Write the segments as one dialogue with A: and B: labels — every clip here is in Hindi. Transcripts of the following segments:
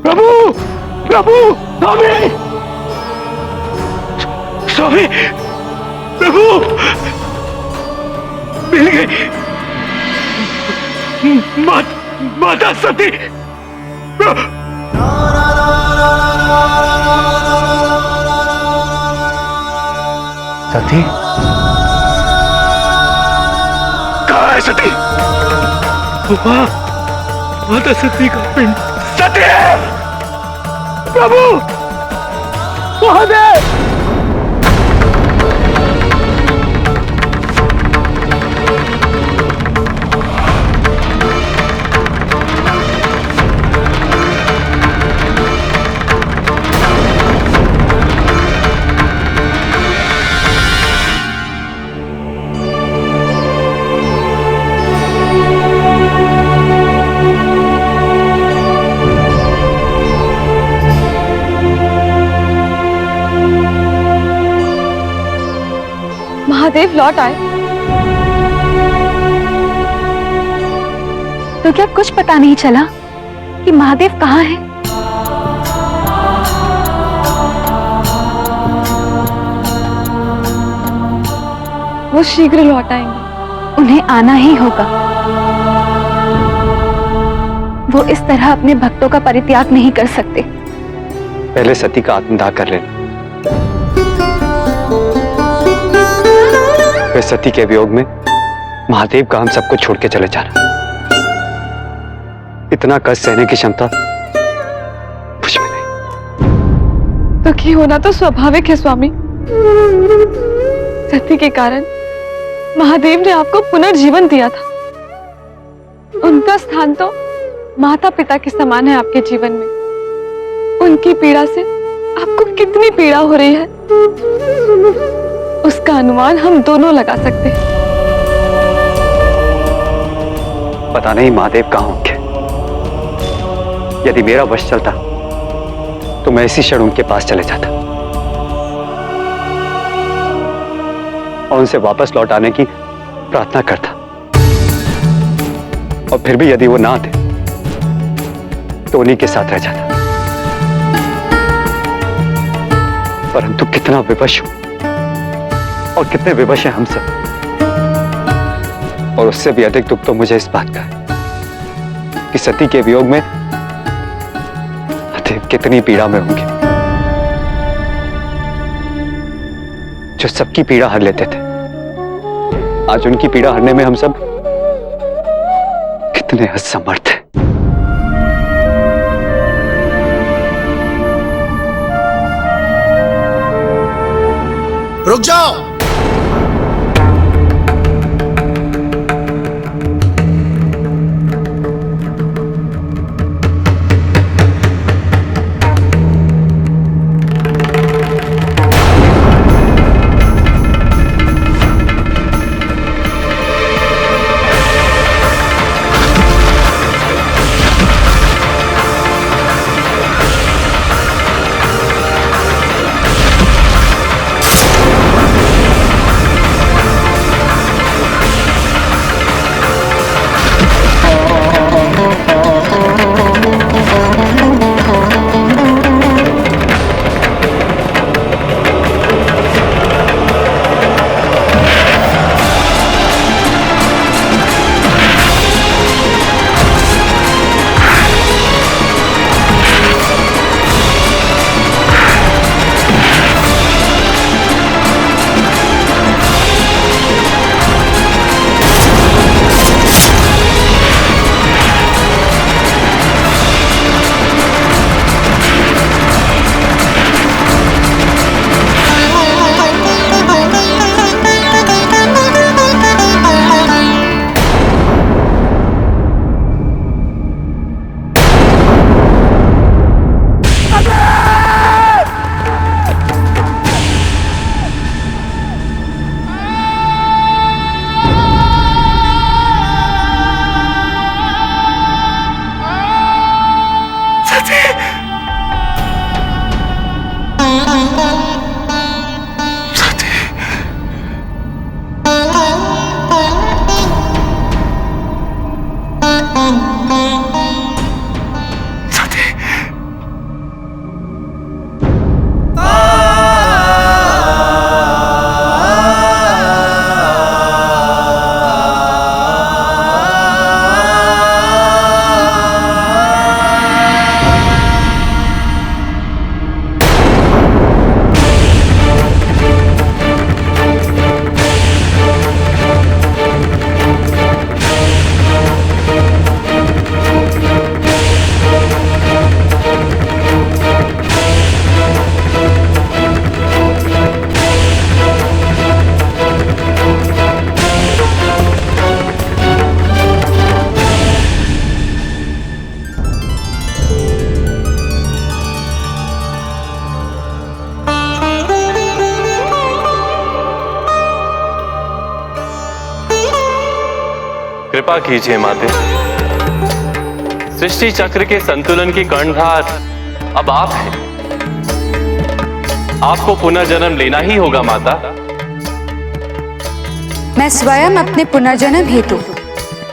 A: प्रभु, प्रभु, स्वामी, स्वामी, प्रभु, मिल गई माता सती। सती कहाँ है सती? माता सती का पिंड। सती प्रभु, महादेव।
B: महादेव लौट आए तो क्या कुछ पता नहीं चला कि महादेव कहाँ हैं? वो शीघ्र लौट आएंगे, उन्हें आना ही होगा। वो इस तरह अपने भक्तों का परित्याग नहीं कर सकते।
C: पहले सती का आत्मदाह कर लेना, फिर सती के वियोग में महादेव का हम सबको छोड़ के चले जाना। इतना कष्ट सहने की क्षमता मुझ में नहीं।
B: दुखी होना तो स्वाभाविक है स्वामी। सती के कारण महादेव ने आपको पुनर्जीवन दिया था। उनका स्थान तो माता पिता के समान है आपके जीवन में। उनकी पीड़ा से आपको कितनी पीड़ा हो रही है, उसका अनुमान हम दोनों लगा सकते हैं।
C: पता नहीं महादेव कहां होंगे। यदि मेरा वश चलता तो मैं इसी क्षण उनके पास चले जाता और उनसे वापस लौट आने की प्रार्थना करता। और फिर भी यदि वो ना आते तो उन्हीं के साथ रह जाता। परंतु कितना विवश हूं और कितने विवश हैं हम सब। और उससे भी अधिक दुख तो मुझे इस बात का है कि सती के वियोग में महादेव कितनी पीड़ा में होंगे। जो सबकी पीड़ा हर लेते थे, आज उनकी पीड़ा हरने में हम सब कितने असमर्थ हैं।
D: रुक जाओ।
E: कृपा कीजिए माते। सृष्टि चक्र के संतुलन की कर्णधार अब आप हैं। आपको पुनर्जन्म लेना ही होगा माता।
F: मैं स्वयं अपने पुनर्जन्म हेतु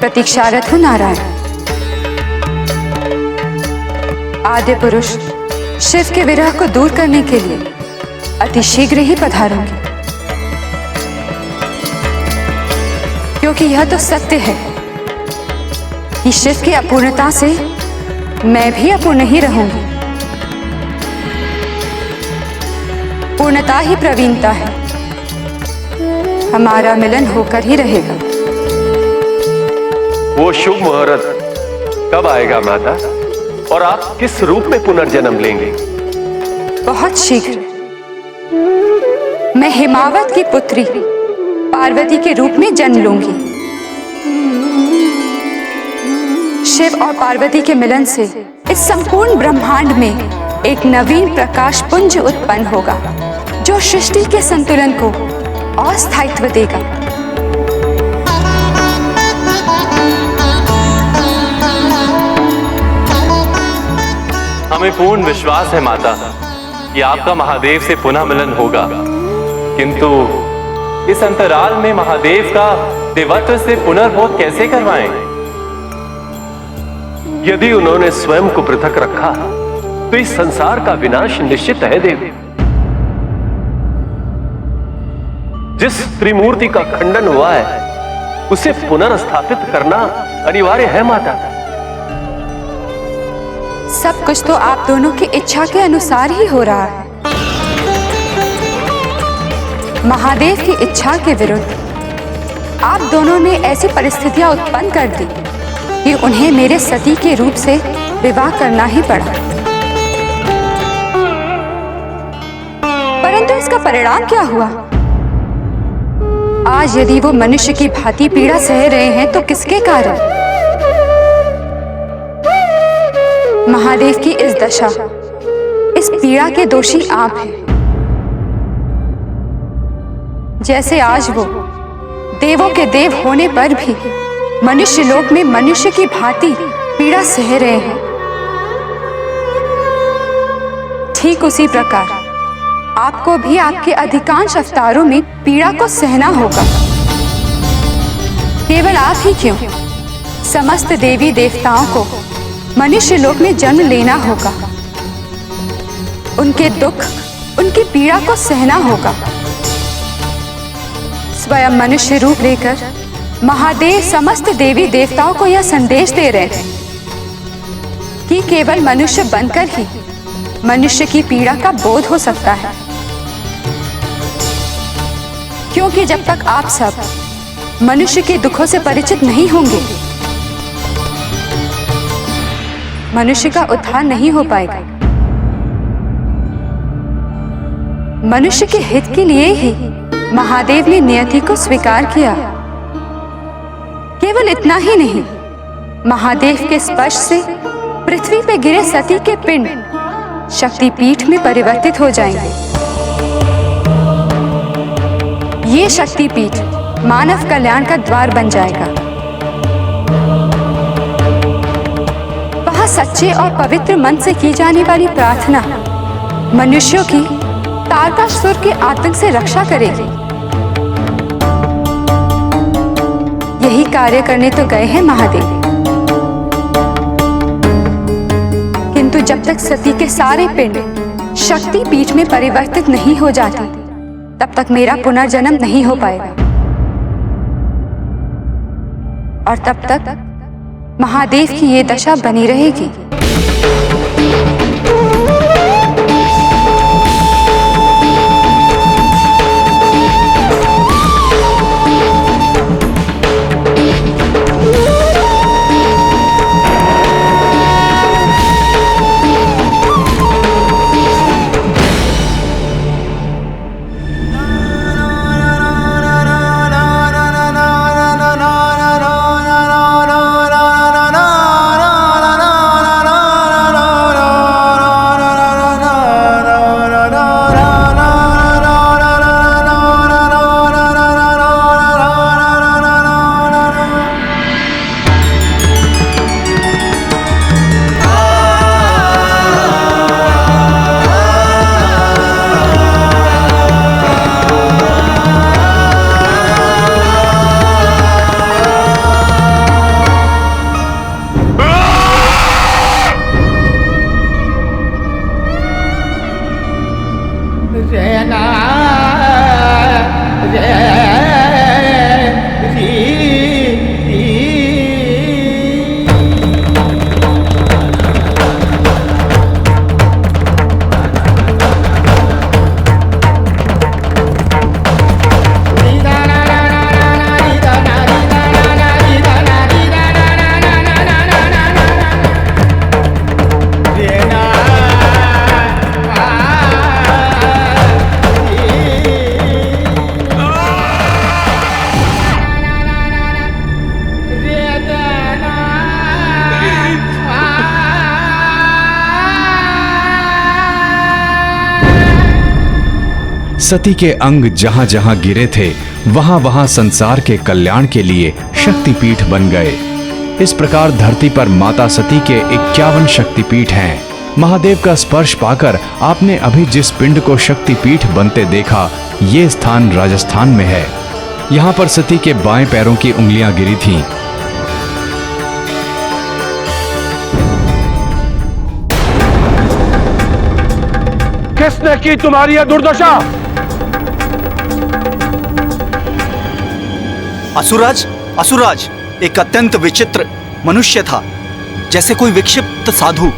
F: प्रतीक्षारत हूं नारायण। आद्य पुरुष शिव के विरह को दूर करने के लिए अति शीघ्र ही पधारूंगी, क्योंकि यह तो सत्य है कि शिव की अपूर्णता से मैं भी अपूर्ण ही रहूंगी। पूर्णता ही प्रवीणता है, हमारा मिलन होकर ही रहेगा।
G: वो शुभ मुहूर्त कब आएगा माता, और आप किस रूप में पुनर्जन्म लेंगे?
F: बहुत शीघ्र मैं हिमावत की पुत्री पार्वती के रूप में जन्म लूंगी। शिव और पार्वती के मिलन से इस संपूर्ण ब्रह्मांड में एक नवीन प्रकाश पुंज उत्पन्न होगा, जो सृष्टि के संतुलन को और स्थायित्व देगा।
E: हमें पूर्ण विश्वास है माता कि आपका महादेव से पुनः मिलन होगा, किंतु इस अंतराल में महादेव का देवत्व से पुनर्बोध कैसे करवाएं?
G: यदि उन्होंने स्वयं को पृथक रखा तो इस संसार का विनाश निश्चित है देवी। जिस त्रिमूर्ति का खंडन हुआ है उसे पुनर्स्थापित करना अनिवार्य है माता।
F: सब कुछ तो आप दोनों की इच्छा के अनुसार ही हो रहा है। महादेव की इच्छा के विरुद्ध आप दोनों ने ऐसी परिस्थितियां उत्पन्न कर दी कि उन्हें मेरे सती के रूप से विवाह करना ही पड़ा। परंतु इसका परिणाम क्या हुआ? आज यदि वो मनुष्य की भांति पीड़ा सह रहे हैं तो किसके कारण? महादेव की इस दशा, इस पीड़ा के दोषी आप हैं। जैसे आज वो देवों के देव होने पर भी मनुष्य लोक में मनुष्य की भांति पीड़ा सह रहे हैं, ठीक उसी प्रकार आपको भी आपके अधिकांश अवतारों में पीड़ा को सहना होगा। केवल आप ही क्यों, समस्त देवी देवताओं को मनुष्य लोक में जन्म लेना होगा। उनके दुख, उनकी पीड़ा को सहना होगा। स्वयं मनुष्य रूप लेकर महादेव समस्त देवी देवताओं को यह संदेश दे रहे हैं कि केवल मनुष्य बनकर ही मनुष्य की पीड़ा का बोध हो सकता है। क्योंकि जब तक आप सब मनुष्य के दुखों से परिचित नहीं होंगे, मनुष्य का उद्धार नहीं हो पाएगा। मनुष्य के हित के लिए ही महादेव ने नियति को स्वीकार किया। केवल इतना ही नहीं, महादेव के स्पर्श से पृथ्वी पर गिरे सती के पिंड शक्तिपीठ में परिवर्तित हो जाएंगे। ये शक्तिपीठ मानव कल्याण का द्वार बन जाएगा। वहां सच्चे और पवित्र मन से की जाने वाली प्रार्थना मनुष्यों की तारकासुर के आतंक से रक्षा करेगी। यही कार्य करने तो गए हैं महादेव, किंतु जब तक सती के सारे पिंड शक्ति पीठ में परिवर्तित नहीं हो जाते, तब तक मेरा पुनर्जन्म नहीं हो पाएगा। और तब तक महादेव की ये दशा बनी रहेगी।
H: सती के अंग जहां जहां गिरे थे वहां वहां संसार के कल्याण के लिए शक्तिपीठ बन गए। इस प्रकार धरती पर माता सती के 51 शक्तिपीठ हैं। महादेव का स्पर्श पाकर आपने अभी जिस पिंड को शक्तिपीठ बनते देखा, ये स्थान राजस्थान में है। यहाँ पर सती के बाएं पैरों की उंगलियां गिरी थीं।
A: किसने की तुम्हारी यह दुर्दशा?
D: असुराज, असुराज एक अत्यंत विचित्र मनुष्य था, जैसे कोई विक्षिप्त साधु।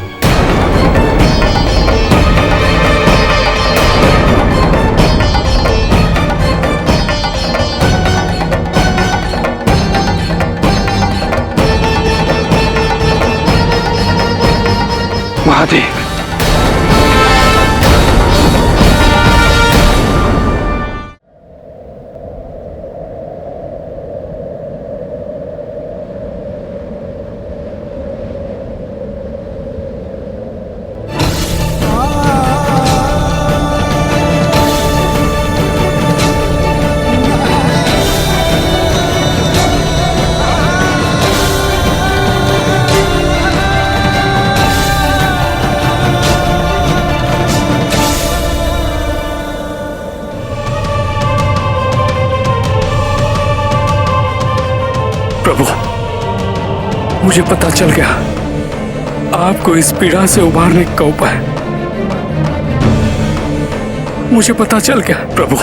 C: महादेव,
A: प्रभु, मुझे पता चल गया आपको इस पीड़ा से उबारने का उपाय। मुझे पता चल गया प्रभु।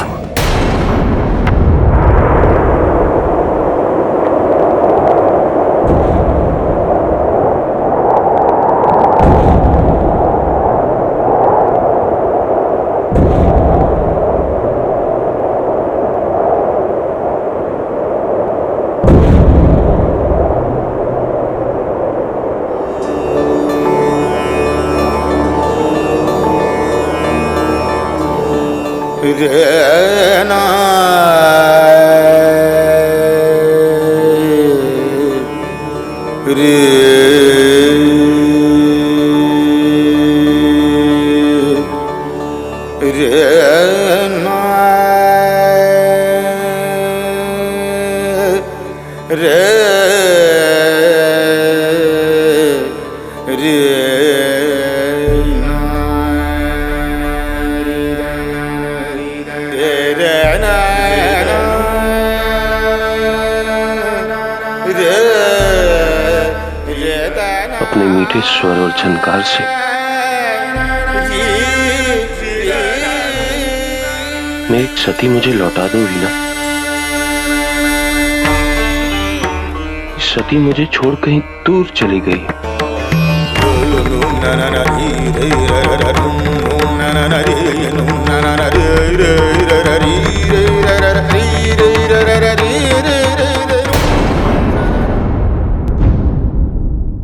G: अपने मीठे स्वर और झनकार से मेरी सती मुझे लौटा दो वीना। सती मुझे छोड़ कहीं दूर चली गई।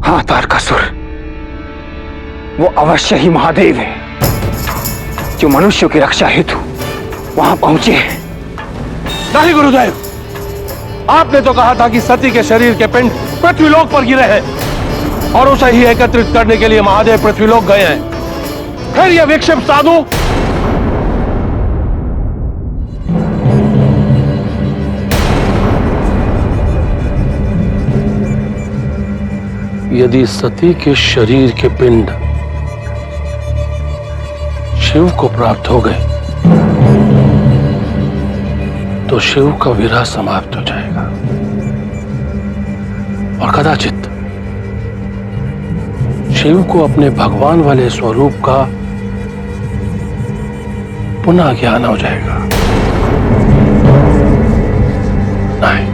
C: हाँ तारकासुर, वो अवश्य ही महादेव है जो मनुष्यों की रक्षा हेतु वहां पहुंचे हैं।
A: नहीं गुरुदेव, आपने तो कहा था कि सती के शरीर के पिंड पृथ्वीलोक पर गिरे हैं और उसे ही एकत्रित करने के लिए महादेव पृथ्वीलोक गए हैं। फिर यह विक्षिप्त साधु
G: यदि सती के शरीर के पिंड शिव को प्राप्त हो गए तो शिव का विरह समाप्त हो जाएगा और कदाचित शिव को अपने भगवान वाले स्वरूप का पुनः ज्ञान हो जाएगा। नहीं,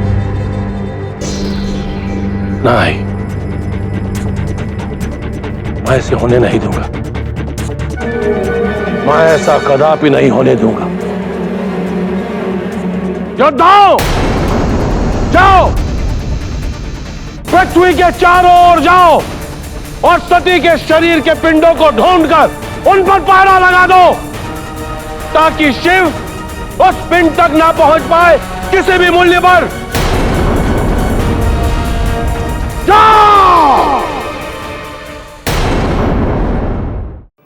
G: नहीं, मैं ऐसे होने नहीं दूंगा। मैं ऐसा कदापि नहीं होने दूंगा।
A: योद्धाओं, जाओ, पृथ्वी के चारों ओर जाओ और सती के शरीर के पिंडों को ढूंढकर उन पर पहरा लगा दो ताकि शिव उस पिंड तक ना पहुंच पाए किसी भी मूल्य पर। जाओ!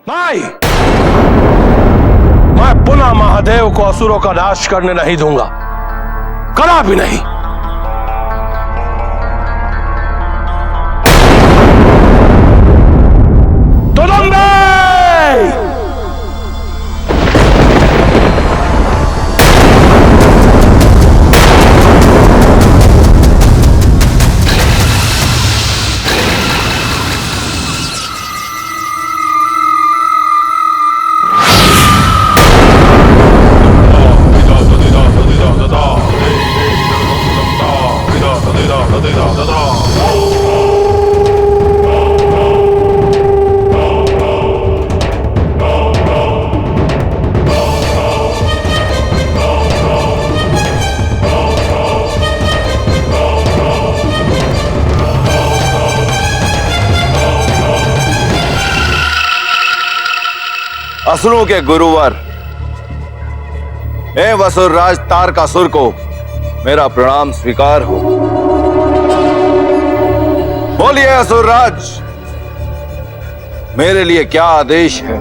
A: नहीं, मैं पुनः महादेव को असुरों का नाश करने नहीं दूंगा, कदा भी नहीं।
I: असुरों के गुरुवर हे वसुरराज तारकासुर को मेरा प्रणाम स्वीकार हो। बोलिए असुरराज, मेरे लिए क्या आदेश है?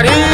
J: ring